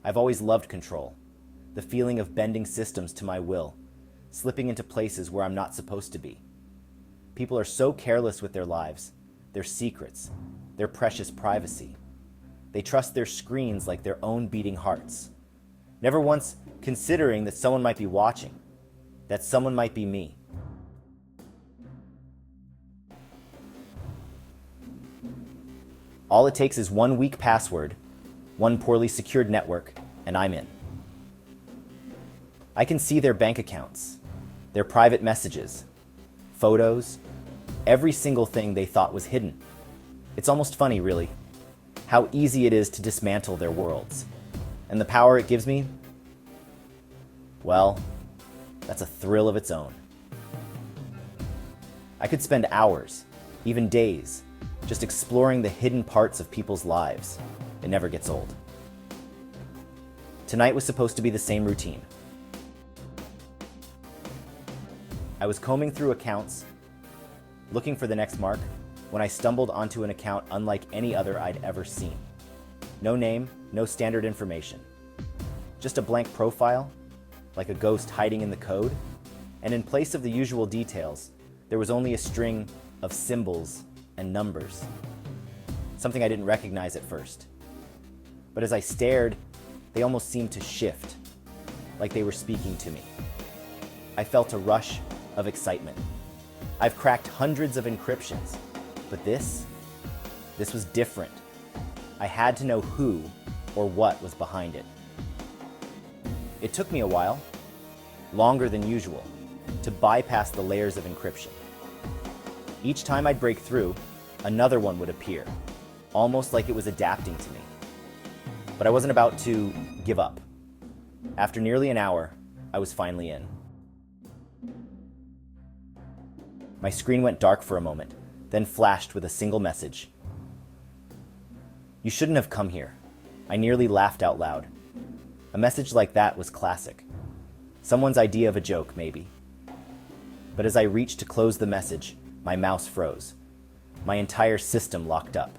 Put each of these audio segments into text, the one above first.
I've always loved control, the feeling of bending systems to my will, slipping into places where I'm not supposed to be. People are so careless with their lives, their secrets, their precious privacy. They trust their screens like their own beating hearts, never once considering that someone might be watching, that someone might be me. All it takes is one weak password, one poorly secured network, and I'm in. I can see their bank accounts, their private messages, photos, every single thing they thought was hidden. It's almost funny, really, how easy it is to dismantle their worlds. And the power it gives me, well, that's a thrill of its own. I could spend hours, even days, just exploring the hidden parts of people's lives. It never gets old. Tonight was supposed to be the same routine. I was combing through accounts, looking for the next mark, when I stumbled onto an account unlike any other I'd ever seen. No name, no standard information. Just a blank profile, like a ghost hiding in the code, and in place of the usual details, there was only a string of symbols and numbers. Something I didn't recognize at first. But as I stared, they almost seemed to shift, like they were speaking to me. I felt a rush of excitement. I've cracked hundreds of encryptions, but this was different. I had to know who or what was behind it. It took me a while, longer than usual, to bypass the layers of encryption. Each time I'd break through, another one would appear, almost like it was adapting to me. But I wasn't about to give up. After nearly an hour, I was finally in. My screen went dark for a moment, then flashed with a single message. "You shouldn't have come here." I nearly laughed out loud. A message like that was classic. Someone's idea of a joke, maybe. But as I reached to close the message, my mouse froze. My entire system locked up.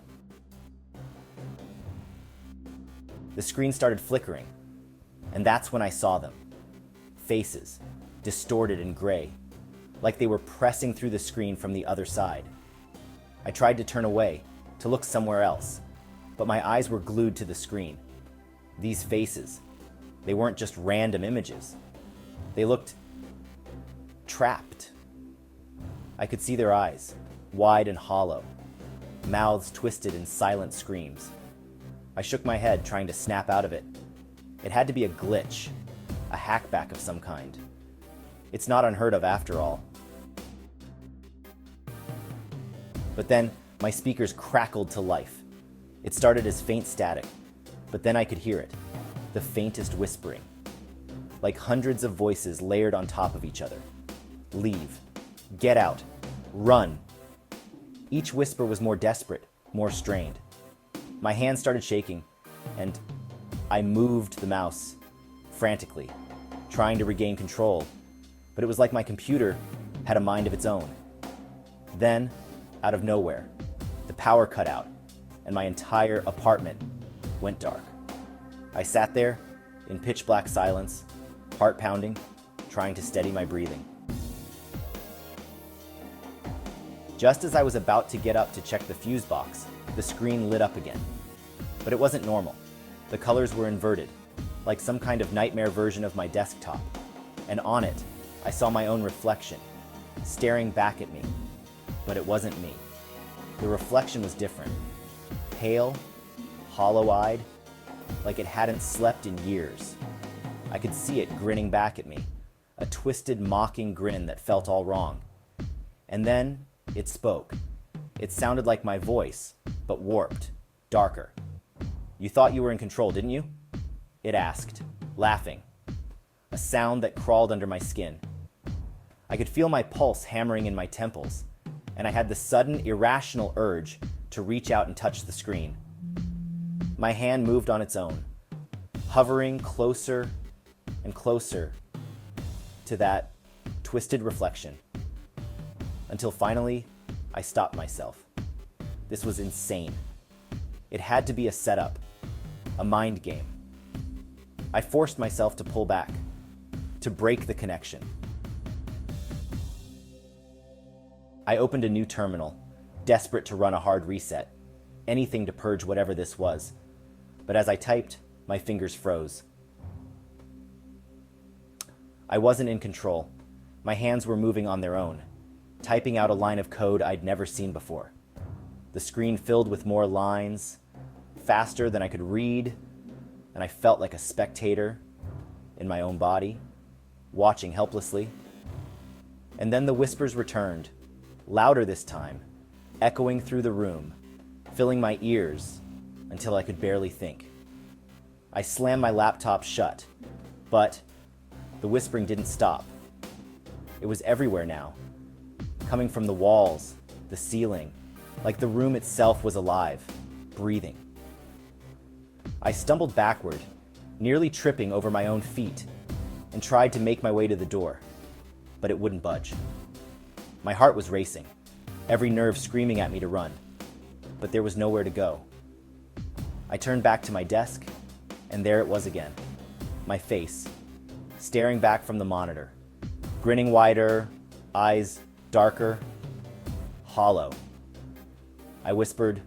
The screen started flickering, and that's when I saw them. Faces, distorted and gray, like they were pressing through the screen from the other side. I tried to turn away, to look somewhere else, but my eyes were glued to the screen. These faces, they weren't just random images. They looked trapped. I could see their eyes, wide and hollow, mouths twisted in silent screams. I shook my head, trying to snap out of it. It had to be a glitch, a hackback of some kind. It's not unheard of after all. But then my speakers crackled to life. It started as faint static, but then I could hear it, the faintest whispering, like hundreds of voices layered on top of each other. Leave. Get out. Run. Each whisper was more desperate, more strained. My hands started shaking, and I moved the mouse frantically, trying to regain control, but it was like my computer had a mind of its own. Then, out of nowhere, the power cut out, and my entire apartment went dark. I sat there in pitch black silence, heart pounding, trying to steady my breathing. Just as I was about to get up to check the fuse box, the screen lit up again. But it wasn't normal. The colors were inverted, like some kind of nightmare version of my desktop. And on it, I saw my own reflection, staring back at me. But it wasn't me. The reflection was different. Pale, hollow-eyed, like it hadn't slept in years. I could see it grinning back at me, a twisted, mocking grin that felt all wrong. And then it spoke. It sounded like my voice, but warped, darker. "You thought you were in control, didn't you?" It asked, laughing, a sound that crawled under my skin. I could feel my pulse hammering in my temples, and I had the sudden, irrational urge to reach out and touch the screen. My hand moved on its own, hovering closer and closer to that twisted reflection, until finally I stopped myself. This was insane. It had to be a setup, a mind game. I forced myself to pull back, to break the connection. I opened a new terminal, desperate to run a hard reset, anything to purge whatever this was. But as I typed, my fingers froze. I wasn't in control. My hands were moving on their own, typing out a line of code I'd never seen before. The screen filled with more lines, faster than I could read, and I felt like a spectator in my own body, watching helplessly. And then the whispers returned, louder this time, echoing through the room, filling my ears until I could barely think. I slammed my laptop shut, but the whispering didn't stop. It was everywhere now, coming from the walls, the ceiling, like the room itself was alive, breathing. I stumbled backward, nearly tripping over my own feet, and tried to make my way to the door, but it wouldn't budge. My heart was racing, every nerve screaming at me to run, but there was nowhere to go. I turned back to my desk, and there it was again, my face, staring back from the monitor, grinning wider, eyes darker, hollow. I whispered,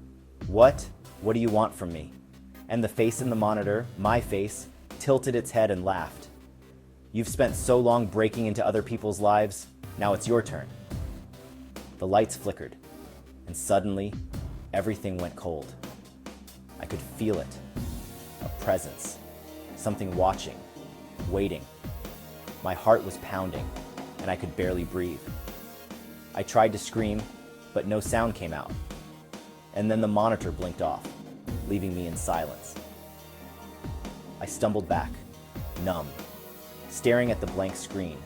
"What? What do you want from me?" And the face in the monitor, my face, tilted its head and laughed. "You've spent so long breaking into other people's lives, now it's your turn." The lights flickered, and suddenly, everything went cold. I could feel it, a presence, something watching, waiting. My heart was pounding, and I could barely breathe. I tried to scream, but no sound came out. And then the monitor blinked off, leaving me in silence. I stumbled back, numb, staring at the blank screen,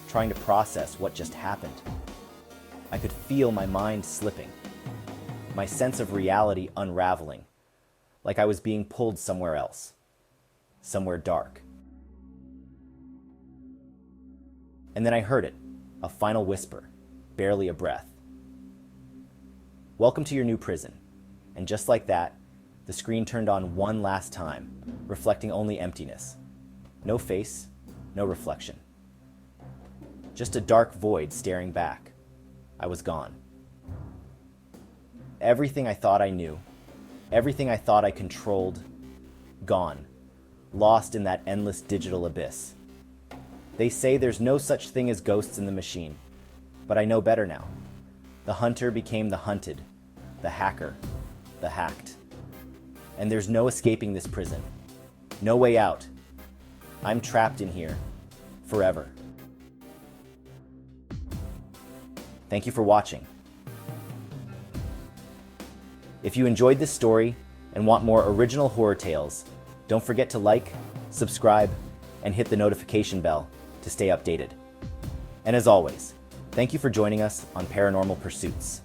trying to process what just happened. I could feel my mind slipping, my sense of reality unraveling, like I was being pulled somewhere else, somewhere dark. And then I heard it, a final whisper, barely a breath. "Welcome to your new prison." And just like that, the screen turned on one last time, reflecting only emptiness. No face, no reflection. Just a dark void staring back. I was gone. Everything I thought I knew, everything I thought I controlled, gone, lost in that endless digital abyss. They say there's no such thing as ghosts in the machine, but I know better now. The hunter became the hunted, the hacker, the hacked. And there's no escaping this prison. No way out. I'm trapped in here, forever. Thank you for watching. If you enjoyed this story and want more original horror tales, don't forget to like, subscribe, and hit the notification bell to stay updated. And as always, thank you for joining us on Paranormal Pursuits.